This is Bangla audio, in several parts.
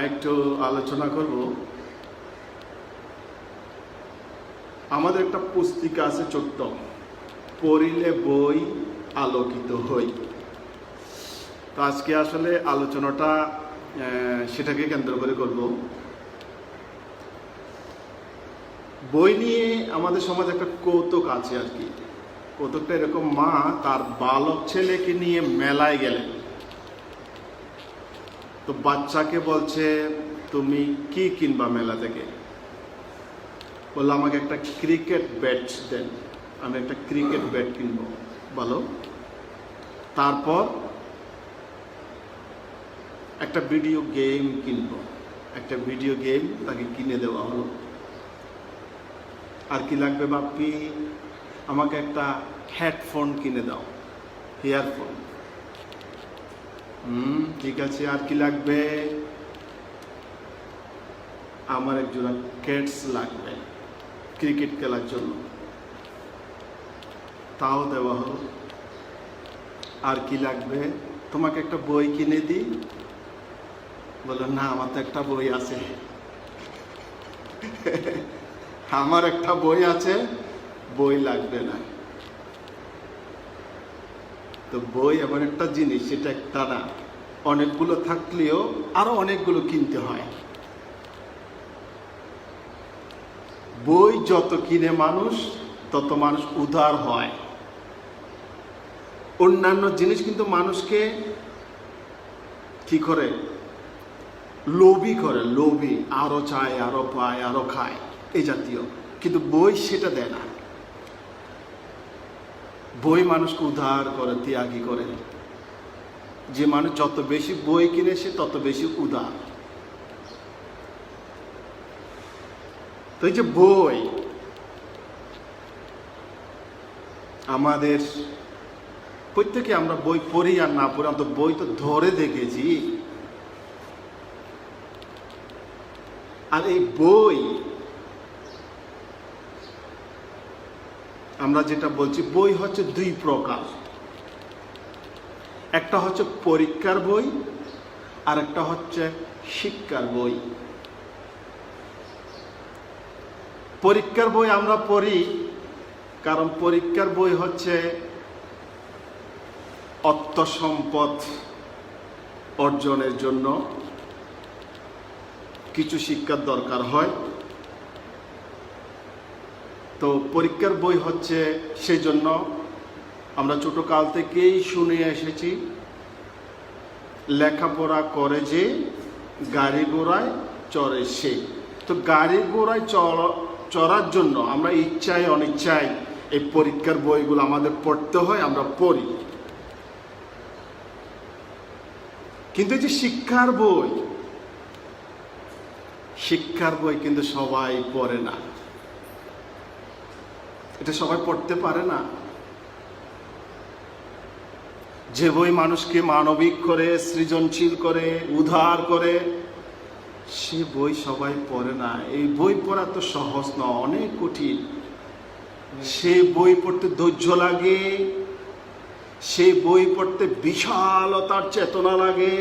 একটু আলোচনা করব। আমাদের একটা পুস্তিকা আছে ছোট্ট, পড়িলে বই আলোকিত হই। তো আজকে আসলে আলোচনাটা সেটাকে কেন্দ্র করে করব। বই নিয়ে আমাদের সমাজে একটা কৌতুক আছে আর কি। কৌতুকটা এরকম, মা তার বালক ছেলেকে নিয়ে মেলায় গেলেন। তো বাচ্চাকে বলছে, তুমি কি কিনবা মেলা থেকে? বললো, আমাকে একটা ক্রিকেট ব্যাট দেন, আমি একটা ক্রিকেট ব্যাট কিনবো। বলো, তারপর একটা ভিডিও গেম কিনবো। একটা ভিডিও গেম তাকে কিনে দেওয়া হলো। আর কি লাগবে বাপ্পি? আমাকে একটা হেডফোন কিনে দাও, ইয়ারফোন। ঠিক আছে, আর কি লাগবে? আমার একজোড়া ক্যাটস লাগবে ক্রিকেট খেলার জন্য, তাও দেওয়া হলো। আর কি লাগবে? তোমাকে একটা বই কিনে দিই। বললো, না, আমার তো একটা বই আছে। আমার একটা বই আছে, বই লাগবে না। তো বই এমন একটা জিনিস, সেটা একটা না, অনেকগুলো থাকলেও আরো অনেকগুলো কিনতে হয়। বই যত কিনে মানুষ, তত মানুষ উদার হয়। অন্যান্য জিনিস কিন্তু মানুষকে কি করে? লোভী করে, লোভী, আরো চায়, আরো পায়, আরো খায়, এই জাতীয়। কিন্তু বই সেটা দেয় না। বই মানুষকে উদার করে, ত্যাগী করে। যে মানুষ যত বেশি বই কিনে, সে তত বেশি উদার। তো এই যে বই, আমাদের প্রত্যেকে আমরা বই পড়ি আর না পড়ি, অন্তত বই তো ধরে দেখেছি। আর এই বই, আমরা যেটা বলছি, বই হচ্ছে দুই প্রকার। একটা হচ্ছে পরীক্ষার বই, আর একটা হচ্ছে শিক্ষার বই। পরীক্ষার বই আমরা পড়ি কারণ পরীক্ষার বই হচ্ছে অর্থ সম্পদ অর্জনের জন্য কিছু শিক্ষার দরকার হয়। তো পরীক্ষার বই হচ্ছে সেই জন্য আমরা ছোট কাল থেকেই শুনে এসেছি, লেখাপড়া করে যে গাড়ি ঘোড়ায় চড়ে সে। তো গাড়ি ঘোড়ায় চড়ার জন্য আমরা ইচ্ছায় অনিচ্ছায় এই পরীক্ষার বইগুলো আমাদের পড়তে হয়, আমরা পড়ি। কিন্তু এই যে শিক্ষার বই, শিক্ষার বই কিন্তু সবাই পড়ে না। এটা সবাই পড়তে পারে না। যে বই মানুষকে মানবিক করে, সৃজনশীল করে, উদার করে, সে বই সবাই পড়ে না। এই বই পড়া তো সহজ না, অনেক কঠিন। সে বই পড়তে ধৈর্য লাগে, সে বই পড়তে বিশালতার চেতনা লাগে,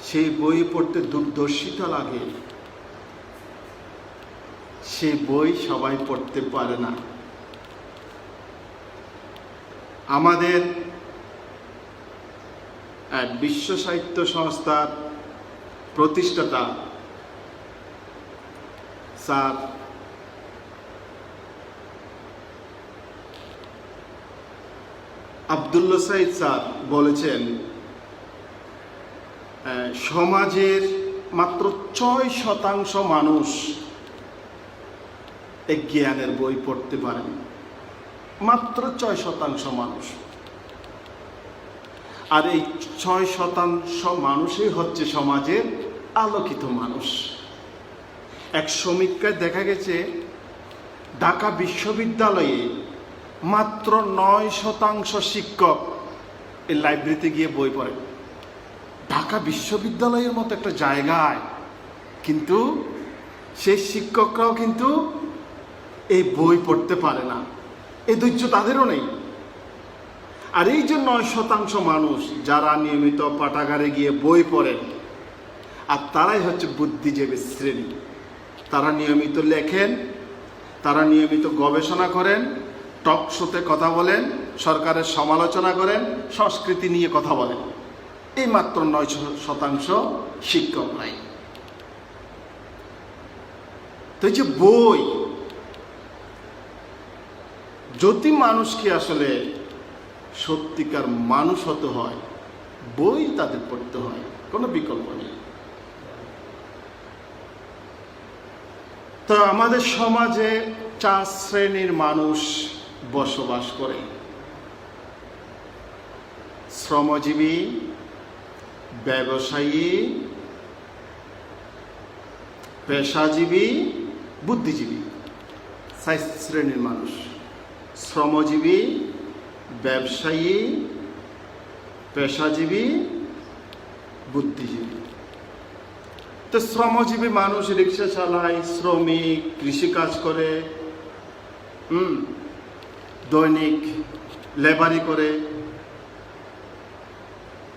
সেই বই পড়তে দূরদর্শিতা লাগে। সে বই সবাই পড়তে পারে না। আমাদের বিশ্ব সাহিত্য সংস্থার প্রতিষ্ঠাতা স্যার আব্দুল্লাহ সাইদ স্যার বলেছেন, সমাজের মাত্র 6% মানুষ এই জ্ঞানের বই পড়তে পারেন। মাত্র 6% মানুষ। আর এই 6% মানুষই হচ্ছে সমাজের আলোকিত মানুষ। এক সমীক্ষায় দেখা গেছে, ঢাকা বিশ্ববিদ্যালয়ে মাত্র 9% শিক্ষক এই লাইব্রেরিতে গিয়ে বই পড়ে। ঢাকা বিশ্ববিদ্যালয়ের মতো একটা জায়গায় কিন্তু সেই শিক্ষকরাও কিন্তু এই বই পড়তে পারে না। এই ধৈর্য তাদেরও নেই। আর এই যে 9% মানুষ যারা নিয়মিত পাঠাগারে গিয়ে বই পড়েন, আর তারাই হচ্ছে বুদ্ধিজীবী শ্রেণী। তারা নিয়মিত লেখেন, তারা নিয়মিত গবেষণা করেন, টক শোতে কথা বলেন, সরকারের সমালোচনা করেন, সংস্কৃতি নিয়ে কথা বলেন। এই মাত্র 9% শিক্ষক নাই। তো এই যে বই, যদি মানুষকে আসলে সত্যিকার মানুষ হতে হয়, বই তাদের পড়তে হয়, কোনো বিকল্প নেই। তো আমাদের সমাজে 4 শ্রেণীর মানুষ বসবাস করে: শ্রমজীবী, ব্যবসায়ী, পেশাজীবী, বুদ্ধিজীবী। 4 শ্রেণীর মানুষ: শ্রমজীবী, ব্যবসায়ী, পেশাজীবী, বুদ্ধিজীবী। তো শ্রমজীবী মানুষ রিক্সা চালায়, শ্রমিক, কৃষিকাজ করে, দৈনিক লেবারি করে।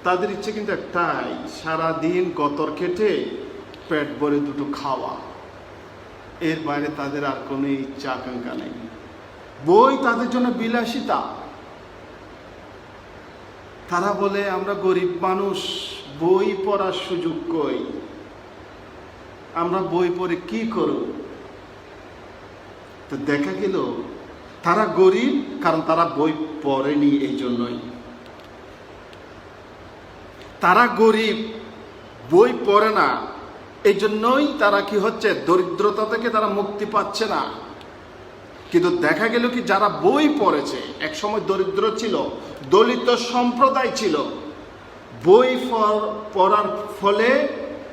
তাদের ইচ্ছে কিন্তু একটাই, সারাদিন গতর খেটে পেট ভরে দুটো খাওয়া। এর বাইরে তাদের আর কোনো ইচ্ছা আকাঙ্ক্ষা নেই। বই তাদের জন্য বিলাসিতা। তারা বলে, আমরা গরিব মানুষ, বই পড়ার সুযোগ কই, আমরা বই পড়ে কি করব? তো দেখা গেল তারা গরিব কারণ তারা বই পড়েনি। এই জন্যই তারা গরিব, বই পড়ে না, এই জন্যই তারা কি হচ্ছে, দরিদ্রতা থেকে তারা মুক্তি পাচ্ছে না। কিন্তু দেখা গেল কি, যারা বই পড়েছে, একসময় দরিদ্র ছিল, দলিত সম্প্রদায় ছিল, বই পড়ার ফলে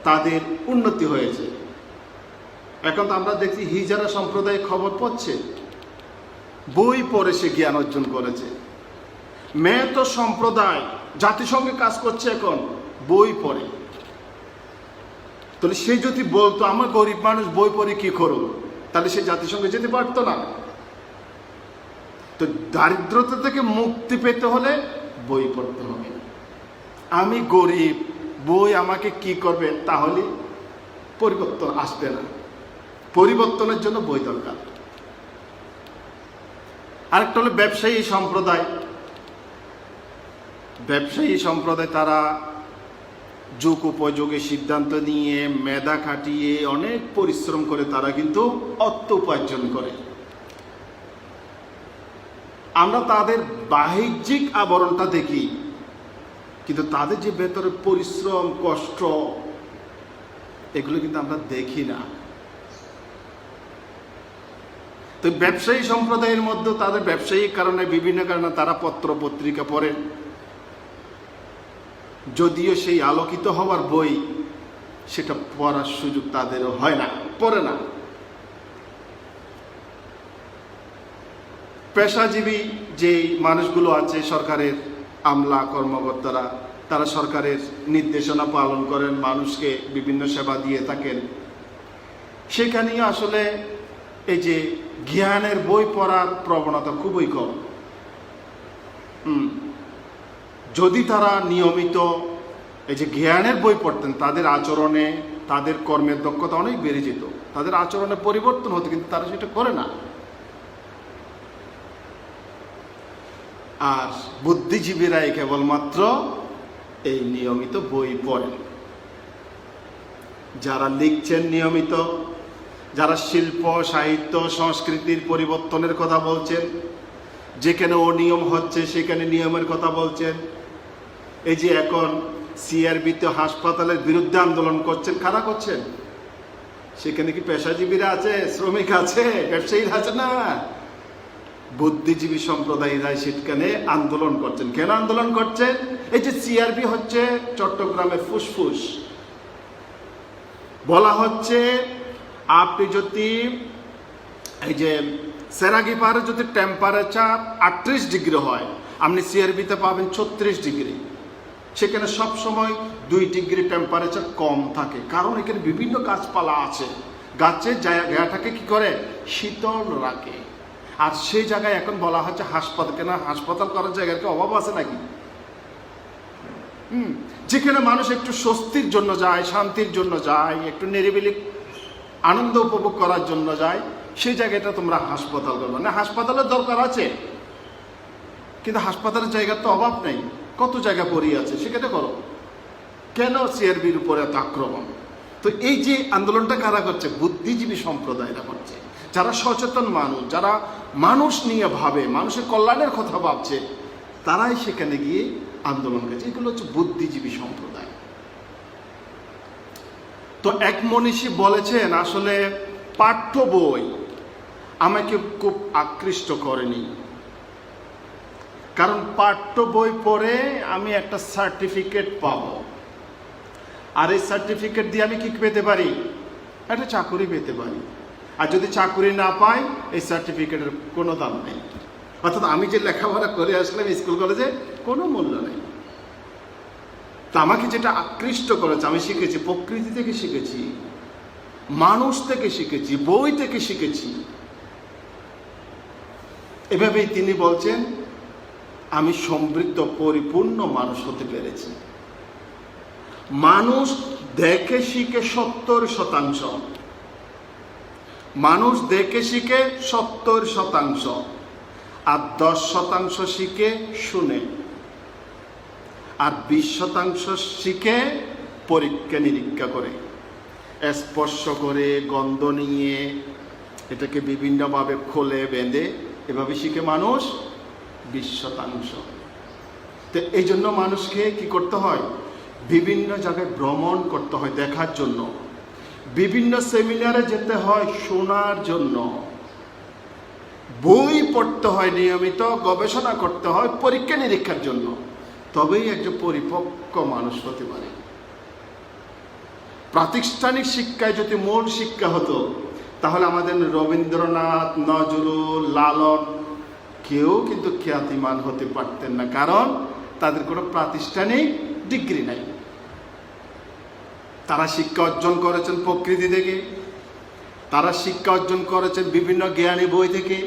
তাদের উন্নতি হয়েছে। এখন তো আমরা দেখছি হিজড়া সম্প্রদায় খবর পাচ্ছে, বই পড়ে সে জ্ঞান অর্জন করেছে। মেহতো সম্প্রদায় জাতিসংঘে কাজ করছে এখন, বই পড়ে। তাহলে সে যদি বলতো আমার গরিব মানুষ বই পড়ে কি করব, তাহলে সে জাতিসংঘে যেতে পারতো না। তো দারিদ্রতা থেকে মুক্তি পেতে হলে বই পড়তে হবে। আমি গরিব, বই আমাকে কি করবে, তাহলে পরিবর্তন আসবে না। পরিবর্তনের জন্য বই দরকার। আরেকটা হলো ব্যবসায়ী সম্প্রদায়। ব্যবসায়ী সম্প্রদায় তারা যুগ উপযোগী সিদ্ধান্ত নিয়ে, মেধা খাটিয়ে, অনেক পরিশ্রম করে তারা কিন্তু অর্থ উপার্জন করে। আমরা তাদের বাহ্যিক আবরণটা দেখি, কিন্তু তাদের যে ভেতরে পরিশ্রম, কষ্ট, এগুলো কিন্তু আমরা দেখি না। তো ব্যবসায়ী সম্প্রদায়ের মধ্যে তাদের ব্যবসায়িক কারণে, বিভিন্ন কারণে তারা পত্র পত্রিকা পড়েন, যদিও সেই আলোকিত হওয়ার বই সেটা পড়ার সুযোগ তাদেরও হয় না, পড়ে না। পেশাজীবী যে মানুষগুলো আছে, সরকারের আমলা কর্মকর্তারা, তারা সরকারের নির্দেশনা পালন করেন, মানুষকে বিভিন্ন সেবা দিয়ে থাকেন। সেখানেই আসলে এই যে জ্ঞানের বই পড়ার প্রবণতা খুবই কম। যদি তারা নিয়মিত এই যে জ্ঞানের বই পড়তেন, তাদের আচরণে, তাদের কর্মের দক্ষতা অনেক বেড়ে যেত, তাদের আচরণে পরিবর্তন হতো, কিন্তু তারা সেটা করে না। আর বুদ্ধিজীবীরাই কেবলমাত্র এই নিয়মিত বই পড়েন। যারা লিখছেন নিয়মিত, যারা শিল্প, সাহিত্য, সংস্কৃতির পরিবর্তনের কথা বলছেন, যেখানে অনিয়ম হচ্ছে সেখানে নিয়মের কথা বলছেন। এই যে এখন সিআরবিতে হাসপাতালের বিরুদ্ধে আন্দোলন করছেন, কারা করছেন? সেখানে কি পেশাজীবীরা আছে, শ্রমিক আছে, ব্যবসায়ীরা আছে? না, বুদ্ধিজীবী সম্প্রদায়রা সেখানে আন্দোলন করছেন। কেন আন্দোলন করছেন? এই যে সিআরবি হচ্ছে চট্টগ্রামের ফুসফুস। বলা হচ্ছে আপনি যদি এই যে সেরাগি পাহাড়ে যদি টেম্পারেচার 38 ডিগ্রি হয়, আপনি সিআরবিতে পাবেন 36 ডিগ্রি। সেখানে সবসময় 2 ডিগ্রি টেম্পারেচার কম থাকে, কারণ এখানে বিভিন্ন গাছপালা আছে, গাছের জায়গাটাকে কি করে, শীতল রাখে। আর সেই জায়গায় এখন বলা হচ্ছে হাসপাতাল। কেন হাসপাতাল করার জায়গার কি অভাব আছে নাকি? যেখানে মানুষ একটু স্বস্তির জন্য যায়, শান্তির জন্য যায়, একটু নিরিবিলি আনন্দ উপভোগ করার জন্য যায়, সেই জায়গাটা তোমরা হাসপাতাল করবে না। হাসপাতালের দরকার আছে, কিন্তু হাসপাতালের জায়গার তো অভাব নেই, কত জায়গা পড়ে আছে, সেখানে করো। কেন সিআরবির উপরে এত আক্রমণ? তো এই যে আন্দোলনটা কারা করছে? বুদ্ধিজীবী সম্প্রদায়রা করছে, যারা সচেতন মানুষ, যারা মানুষ নিয়ে ভাবে, মানুষের কল্যাণের কথা ভাবছে, তারাই সেখানে গিয়ে আন্দোলন করছে। এগুলো হচ্ছে বুদ্ধিজীবী সম্প্রদায়। তো এক মনীষী বলেছেন, আসলে পাঠ্য বই আমাকে খুব আকৃষ্ট করেনি, কারণ পাঠ্য বই পড়ে আমি একটা সার্টিফিকেট পাবো, আর এই সার্টিফিকেট দিয়ে আমি কি পেতে পারি? একটা চাকুরি পেতে পারি। আর যদি চাকুরি না পাই, এই সার্টিফিকেটের কোনো দাম নেই। অর্থাৎ আমি যে লেখাপড়া করে আসলাম স্কুল কলেজে, কোনো মূল্য নেই। তা আমাকে যেটা আকৃষ্ট করেছে, আমি শিখেছি প্রকৃতি থেকে, শিখেছি মানুষ থেকে, শিখেছি বই থেকে, শিখেছি। এভাবেই তিনি বলছেন, আমি সমৃদ্ধ পরিপূর্ণ মানুষ হতে পেরেছি। মানুষ দেখে শিখে 70%, মানুষ দেখে শিখে 70%, আর 10% শিখে শুনে, আর 20% শিখে পরীক্ষা নিরীক্ষা করে, স্পর্শ করে, গন্ধ নিয়ে, এটাকে বিভিন্নভাবে খোলে বেঁধে, এভাবে শিখে মানুষ 20%। তো এই জন্য মানুষকে কি করতে হয়? বিভিন্ন জায়গায় ভ্রমণ করতে হয় দেখার জন্য, বিভিন্ন সেমিনারে যেতে হয় শোনার জন্য, বই পড়তে হয় নিয়মিত, গবেষণা করতে হয় পরীক্ষা নিরীক্ষার জন্য, তবেই একজন পরিপক্ক মানুষ হতে পারে। প্রাতিষ্ঠানিক শিক্ষায় যদি মূল শিক্ষা হতো, তাহলে আমাদের রবীন্দ্রনাথ, নজরুল, লালন কেউ কিন্তু খ্যাতিমান হতে পারতেন না, কারণ তাদের কোনো প্রাতিষ্ঠানিক ডিগ্রি নাই। তারা শিক্ষা অর্জন করেছেন প্রকৃতি থেকে, তারা শিক্ষা অর্জন করেছেন বিভিন্ন জ্ঞানী বই থেকে,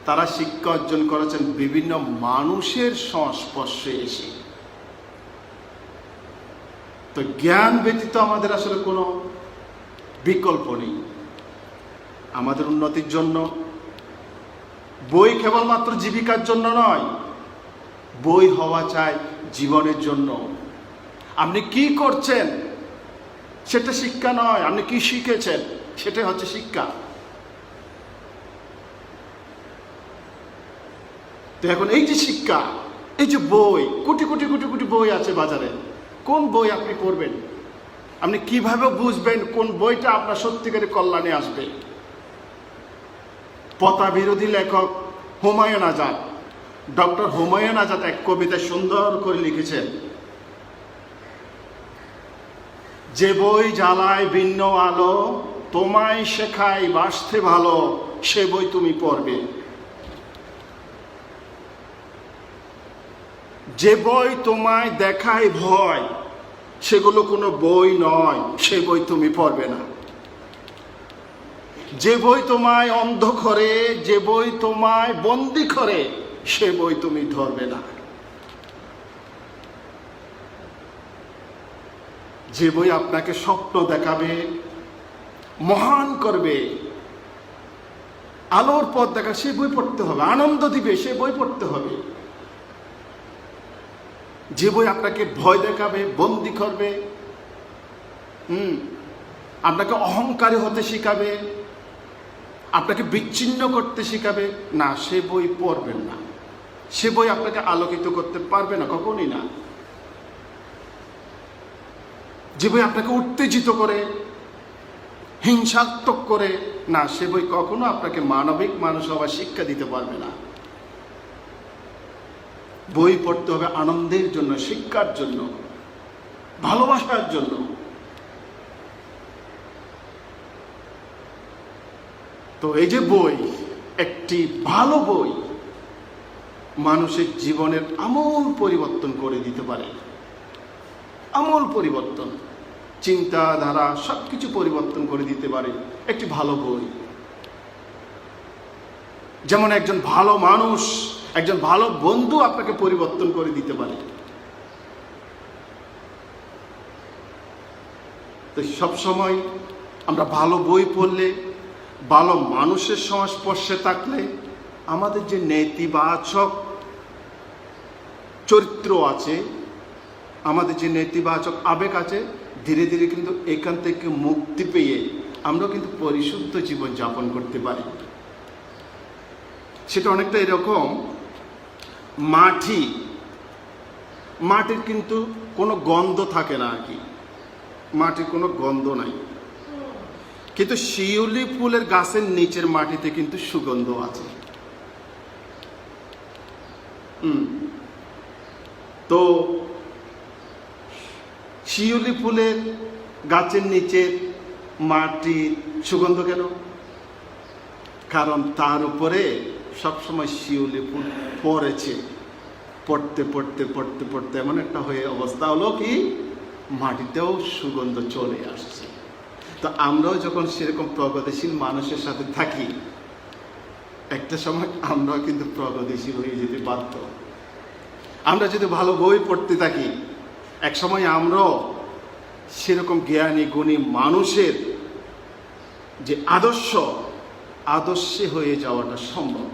তারা শিক্ষা অর্জন করেছেন বিভিন্ন মানুষের সংস্পর্শে এসে। তো জ্ঞান ব্যতীত আমাদের আসলে কোনো বিকল্প নেই। আমাদের উন্নতির জন্য বই কেবলমাত্র জীবিকার জন্য নয়, বই হওয়া চাই জীবনের জন্য। আপনি কি করছেন সেটা শিক্ষা নয়, আপনি কি শিখেছেন সেটাই হচ্ছে শিক্ষা। তো এখন এই যে শিক্ষা, এই যে বই, কোটি কোটি কোটি কোটি বই আছে বাজারে, কোন বই আপনি পড়বেন? আপনি কিভাবে বুঝবেন কোন বইটা আপনার সত্যিকারের কল্যাণে আসবে? পতা বিরোধী লেখক হুমায়ুন আজাদ, ডক্টর হুমায়ুন আজাদ এক কবিতা সুন্দর করে লিখেছেন, যে বই জ্বালায় ভিন্ন আলো, তোমায় শেখায় বাসতে ভালো, সে বই তুমি পড়বে। যে বই তোমায় দেখায় ভয়, সেগুলো কোনো বই নয়, সে বই তুমি পড়বে না। যে বই তোমায় অন্ধ করে, যে বই তোমায় বন্দি করে, সে বই তুমি ধরবে না। যে বই আপনাকে স্বপ্ন দেখাবে, মহান করবে, আলোর পথ দেখা, সে বই পড়তে হবে। আনন্দ দিবে, সে বই পড়তে হবে। যে বই আপনাকে ভয় দেখাবে, বন্দি করবে, আপনাকে অহংকারী হতে শিখাবে, আপনাকে বিচ্ছিন্ন করতে শিখাবে, না, সে বই পড়বেন না। সে বই আপনাকে আলোকিত করতে পারবে না, কখনই না। যে বই আপনাকে উত্তেজিত করে, হিংসাত্মক করে, না, সে বই কখনো আপনাকে মানবিক মানুষ হওয়ার শিক্ষা দিতে পারবে না। বই পড়তে হবে আনন্দের জন্য, শিক্ষার জন্য, ভালোবাসার জন্য। তো এই যে বই, একটি ভালো বই মানুষের জীবনের আমূল পরিবর্তন করে দিতে পারে। আমূল পরিবর্তন, চিন্তাধারা সবকিছু পরিবর্তন করে দিতে পারে একটি ভালো বই। যেমন একজন ভালো মানুষ, একজন ভালো বন্ধু আপনাকে পরিবর্তন করে দিতে পারে। তো সবসময় আমরা ভালো বই পড়লে, ভালো মানুষের সংস্পর্শে থাকলে, আমাদের যে নেতিবাচক চরিত্র আছে, আমাদের যে নেতিবাচক আবেগ আছে, ধীরে ধীরে কিন্তু এখান থেকে মুক্তি পেয়ে আমরা কিন্তু পরিশুদ্ধ জীবন যাপন করতে পারি। সেটা অনেকটা এরকম, মাটির কিন্তু কোনো গন্ধ থাকে না আর কি, মাটির কোনো গন্ধ নাই, কিন্তু শিউলি ফুলের গাছের নিচের মাটিতে কিন্তু সুগন্ধ আছে। তো শিউলি ফুলের গাছের নিচের মাটির সুগন্ধ কেন? কারণ তার উপরে সবসময় শিউলি ফুল পড়েছে, পড়তে পড়তে পড়তে পড়তে এমন একটা হয়ে অবস্থা হলো কি মাটিতেও সুগন্ধ চলে আসছে। তো আমরাও যখন সেরকম প্রগতিশীল মানুষের সাথে থাকি, একটা সময় আমরাও কিন্তু প্রগতিশীল হয়ে যেতে বাধ্য। আমরা যদি ভালো বই পড়তে থাকি, এক সময় আমরাও সেরকম জ্ঞানী গুণী মানুষের যে আদর্শে হয়ে যাওয়াটা সম্ভব।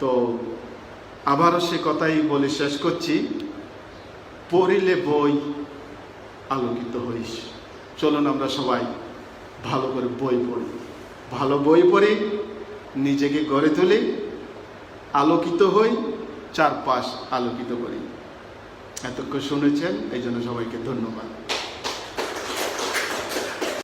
তো আবারও সে কথাই বলে শেষ করছি, পড়িলে বই আলোকিত হইস। চলুন আমরা সবাই ভালো করে বই পড়ি, ভালো বই পড়ি, নিজেকে গড়ে তুলি, আলোকিত হই, চারপাশ আলোকিত করি। এতক্ষণ শুনেছেন, এই জন্য সবাইকে ধন্যবাদ।